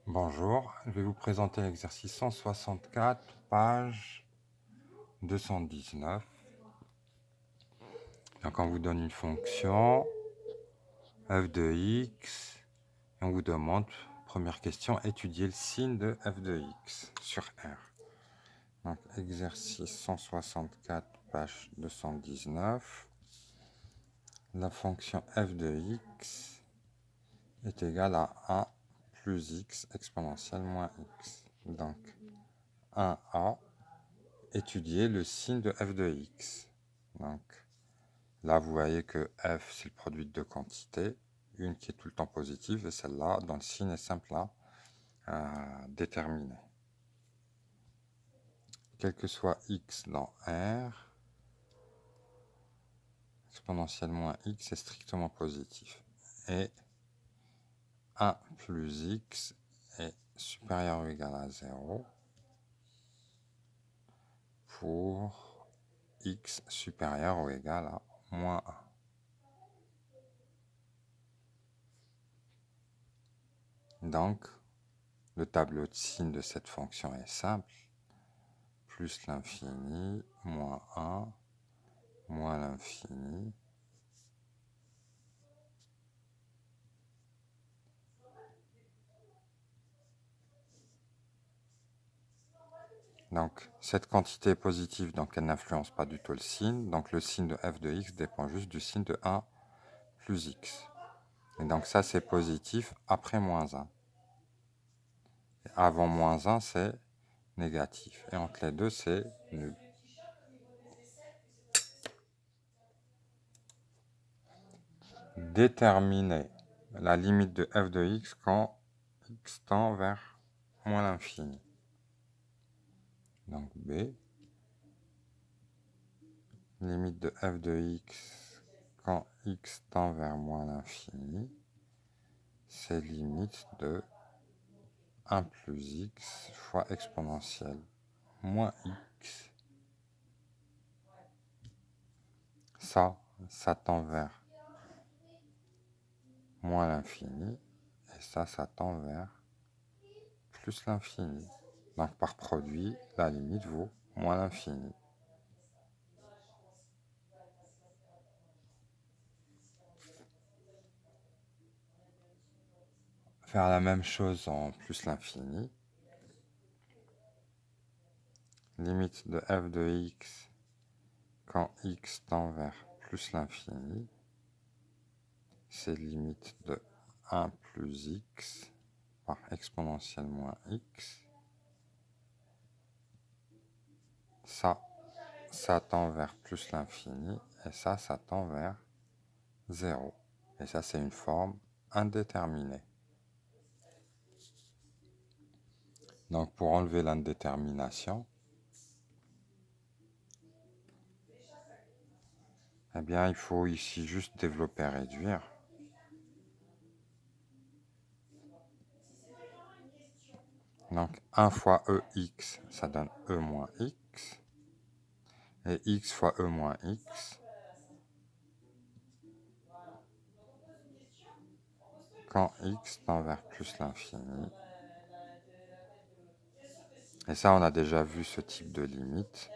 Bonjour, je vais vous présenter l'exercice 164, page 219. Donc on vous donne une fonction f de x et on vous demande, première question, étudier le signe de f de x sur R. Donc exercice 164, page 219. La fonction f de x est égale à 1 plus x exponentielle moins x. Donc 1a, étudier le signe de f de x. Donc là, vous voyez que f, c'est le produit de deux quantités, une qui est tout le temps positive et celle-là, dont le signe est simple à déterminer. Quel que soit x dans R, exponentielle moins x est strictement positif. Et 1 plus x est supérieur ou égal à 0 pour x supérieur ou égal à moins 1. Donc, le tableau de signes de cette fonction est simple. Plus l'infini, moins 1, moins l'infini. Donc, cette quantité est positive, donc elle n'influence pas du tout le signe. Donc, le signe de f de x dépend juste du signe de 1 plus x. Et donc, ça, c'est positif après moins 1. Et avant moins 1, c'est négatif. Et entre les deux, c'est nul. Déterminer la limite de f de x quand x tend vers moins l'infini. Donc, B. Limite de f de x quand x tend vers moins l'infini, c'est limite de 1 plus x fois exponentielle moins x. Ça tend vers moins l'infini, et ça tend vers plus l'infini. Donc par produit, la limite vaut moins l'infini. Faire la même chose en plus l'infini. Limite de f de x quand x tend vers plus l'infini, c'est limite de 1 plus x par exponentielle moins x. Ça tend vers plus l'infini, et ça tend vers 0. Et ça, c'est une forme indéterminée. Donc, pour enlever l'indétermination, eh bien, il faut ici juste développer et réduire. Donc, 1 fois ex, ça donne e moins x. Et x fois e moins x, quand x tend vers plus l'infini. Et ça, on a déjà vu ce type de limite.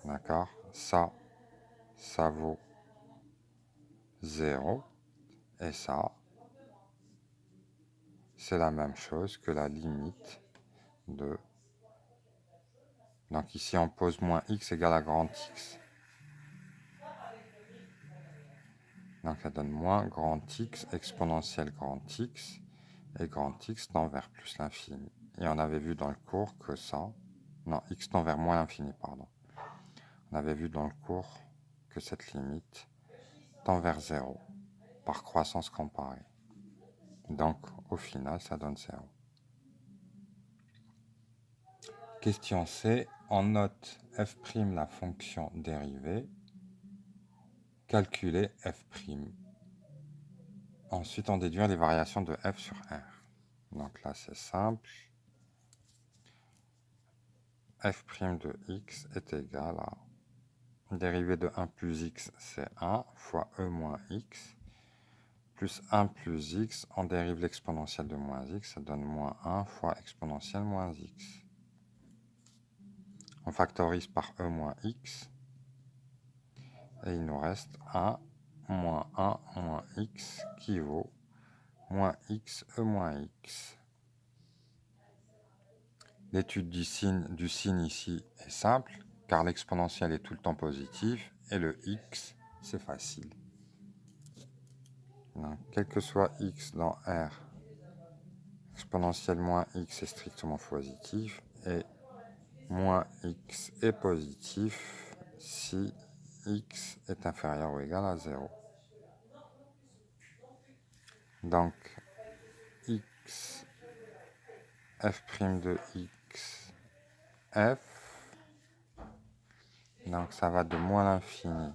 D'accord? Ça vaut 0. Et ça, c'est la même chose que la limite de... Donc ici, on pose moins x égale à grand x. Donc ça donne moins grand x exponentielle grand x. Et grand x tend vers plus l'infini. Et on avait vu dans le cours que ça... Non, x tend vers moins l'infini, pardon. On avait vu dans le cours que cette limite tend vers 0 par croissance comparée. Donc, au final, ça donne 0. Question C. On note f' la fonction dérivée. Calculer f'. Ensuite, on déduit les variations de f sur R. Donc là, c'est simple. f' de x est égal à... Dérivée de 1 plus x, c'est 1 fois e moins x, plus 1 plus x, on dérive l'exponentielle de moins x, ça donne moins 1 fois exponentielle moins x. On factorise par e moins x, et il nous reste 1 moins x qui vaut moins x e moins x. L'étude du signe ici est simple, car l'exponentielle est tout le temps positif, et le x, c'est facile. Donc, quel que soit x dans R, exponentielle moins x est strictement positif, et moins x est positif si x est inférieur ou égal à 0. Donc, x, f' de x, f, donc ça va de moins l'infini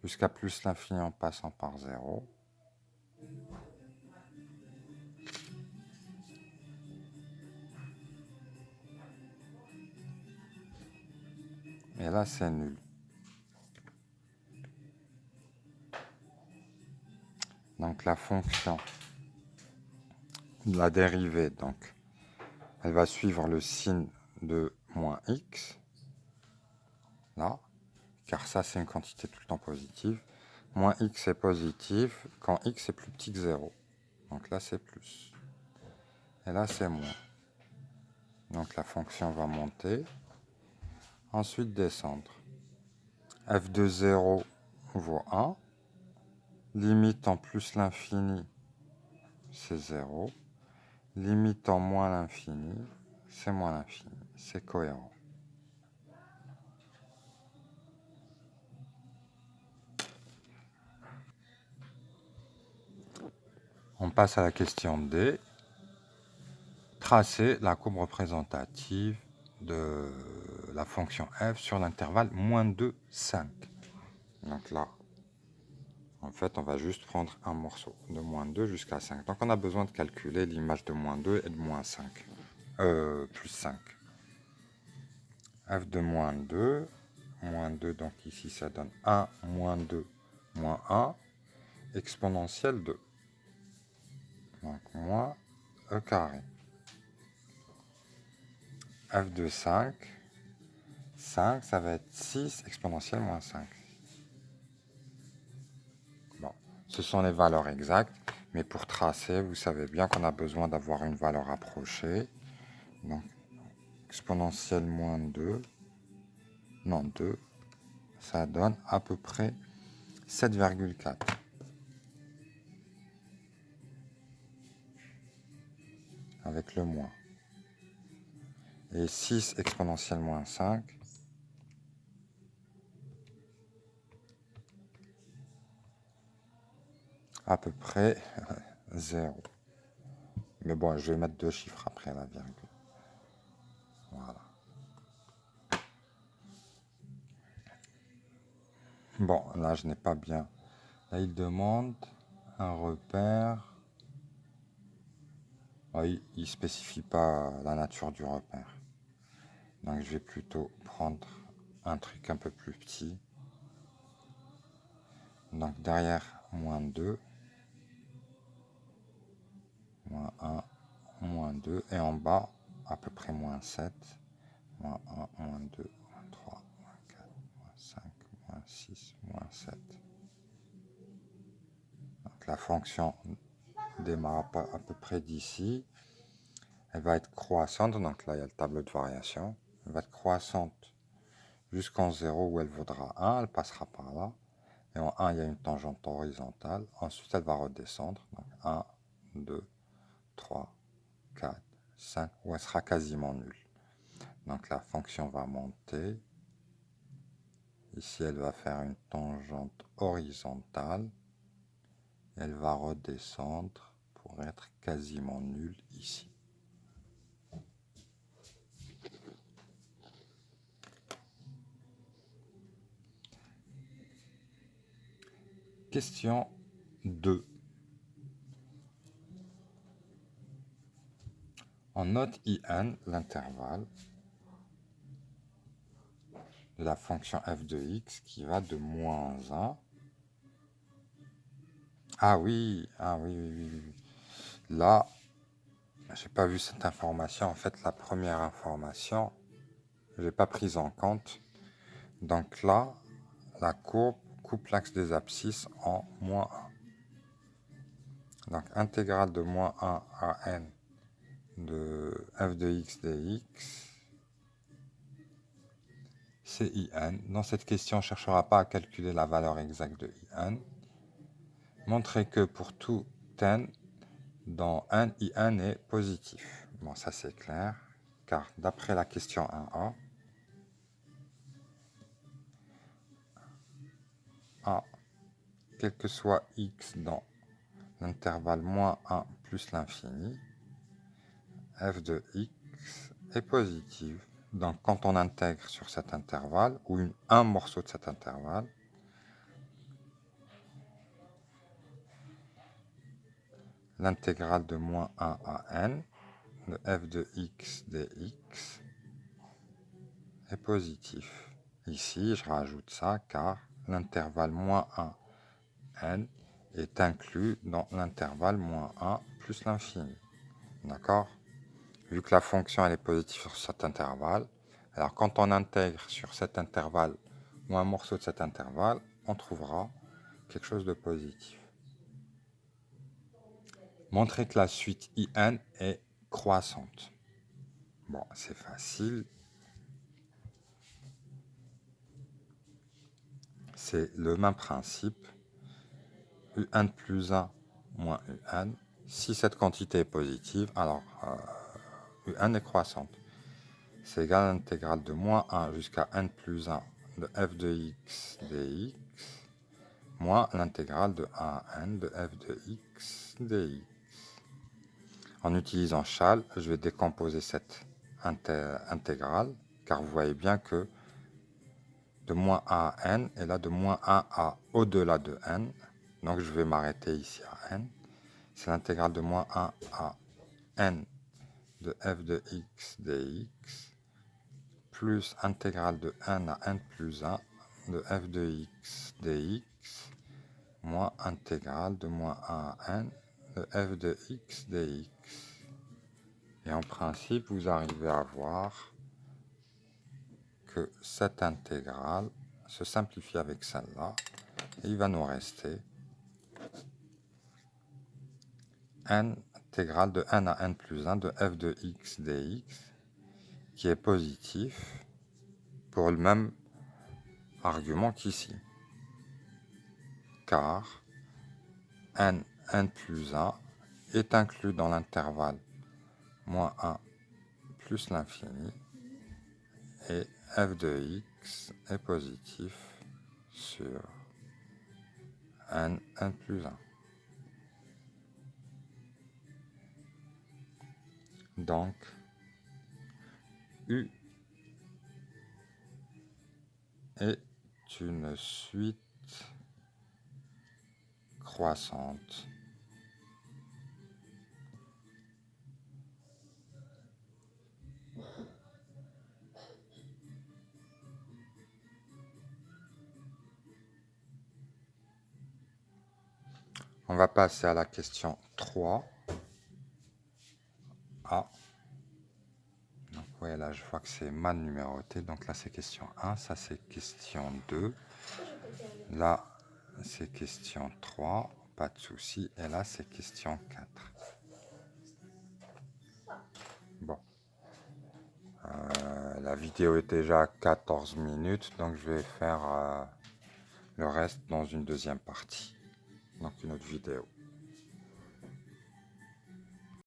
jusqu'à plus l'infini en passant par 0. Et là, c'est nul. Donc, la fonction, la dérivée, donc, elle va suivre le signe de moins x, là, car ça, c'est une quantité tout le temps positive. Moins x est positif quand x est plus petit que 0. Donc là, c'est plus. Et là, c'est moins. Donc, la fonction va monter. Ensuite, descendre. f de 0 vaut 1. Limite en plus l'infini, c'est 0. Limite en moins l'infini, c'est moins l'infini. C'est cohérent. On passe à la question D. Tracer la courbe représentative de la fonction f sur l'intervalle moins 2, 5. Donc là, en fait, on va juste prendre un morceau de moins 2 jusqu'à 5. Donc on a besoin de calculer l'image de moins 2 et de moins 5. Plus 5. F de moins 2, donc ici ça donne 1, moins 2, moins 1, exponentielle 2. Donc moins e carré. F de 5, 5, ça va être 6 exponentielle moins 5. Bon, ce sont les valeurs exactes, mais pour tracer, vous savez bien qu'on a besoin d'avoir une valeur approchée. Donc, exponentielle moins 2, non 2, ça donne à peu près 7,4. Avec le moins. Et 6 exponentielle moins 5, à peu près 0. Mais bon, je vais mettre 2 chiffres après la virgule. Voilà. Bon, là, je n'ai pas bien. Là, il demande un repère. Il ne spécifie pas la nature du repère. Donc, je vais plutôt prendre un truc un peu plus petit. Donc, derrière, moins 2, moins 1, moins 2. Et en bas, à peu près moins 7, moins 1, moins 2, moins 3, moins 4, moins 5, moins 6, moins 7. Donc, la fonction démarre à peu près d'ici. Elle va être croissante, donc là il y a le tableau de variation. Elle va être croissante jusqu'en 0 où elle vaudra 1, elle passera par là. Et en 1, il y a une tangente horizontale. Ensuite, elle va redescendre. Donc 1, 2, 3, 4, 5, où elle sera quasiment nulle. Donc la fonction va monter. Ici, elle va faire une tangente horizontale. Elle va redescendre pour être quasiment nulle ici. Question 2. On note IN l'intervalle de la fonction f de x qui va de moins 1 Ah oui, ah oui, oui, oui, oui. Là, j'ai pas vu cette information. En fait, la première information, j'ai pas prise en compte. Donc là, la courbe coupe l'axe des abscisses en moins 1. Donc intégrale de moins 1 à n de f de x dx, c'est in. Dans cette question, on ne cherchera pas à calculer la valeur exacte de in. Montrez que pour tout n, dans n, in est positif. Bon, ça c'est clair, car d'après la question 1a, quel que soit x dans l'intervalle moins 1 plus l'infini, f de x est positive. Donc quand on intègre sur cet intervalle, ou un morceau de cet intervalle, l'intégrale de moins 1 à n de f de x dx est positif. Ici, je rajoute ça car l'intervalle moins 1 n est inclus dans l'intervalle moins 1 plus l'infini. D'accord? Vu que la fonction elle est positive sur cet intervalle, alors quand on intègre sur cet intervalle ou un morceau de cet intervalle, on trouvera quelque chose de positif. Montrer que la suite in est croissante. Bon, c'est facile. C'est le même principe. un plus 1 moins un. Si cette quantité est positive, alors un est croissante. C'est égal à l'intégrale de moins 1 jusqu'à n plus 1 de f de x dx moins l'intégrale de 1 à n de f de x dx. En utilisant Chasles, je vais décomposer cette intégrale, car vous voyez bien que de moins 1 à n est là de moins 1 à au-delà de n. Donc je vais m'arrêter ici à n. C'est l'intégrale de moins 1 à n de f de x dx plus intégrale de n à n plus 1 de f de x dx moins intégrale de moins 1 à n de f de x dx. Et en principe, vous arrivez à voir que cette intégrale se simplifie avec celle-là. Et il va nous rester n intégrale de n à n plus 1 de f de x dx qui est positif pour le même argument qu'ici. Car n plus 1 est inclus dans l'intervalle moins 1 plus l'infini et f de x est positif sur n plus 1. Donc, U est une suite croissante On va passer à la question 3. Ah. Donc, ouais, là, je vois que c'est mal numéroté. Donc là, c'est question 1. Ça, c'est question 2. Là, c'est question 3. Pas de souci. Et là, c'est question 4. Bon. La vidéo est déjà à 14 minutes. Donc, je vais faire le reste dans une deuxième partie. Donc, une autre vidéo.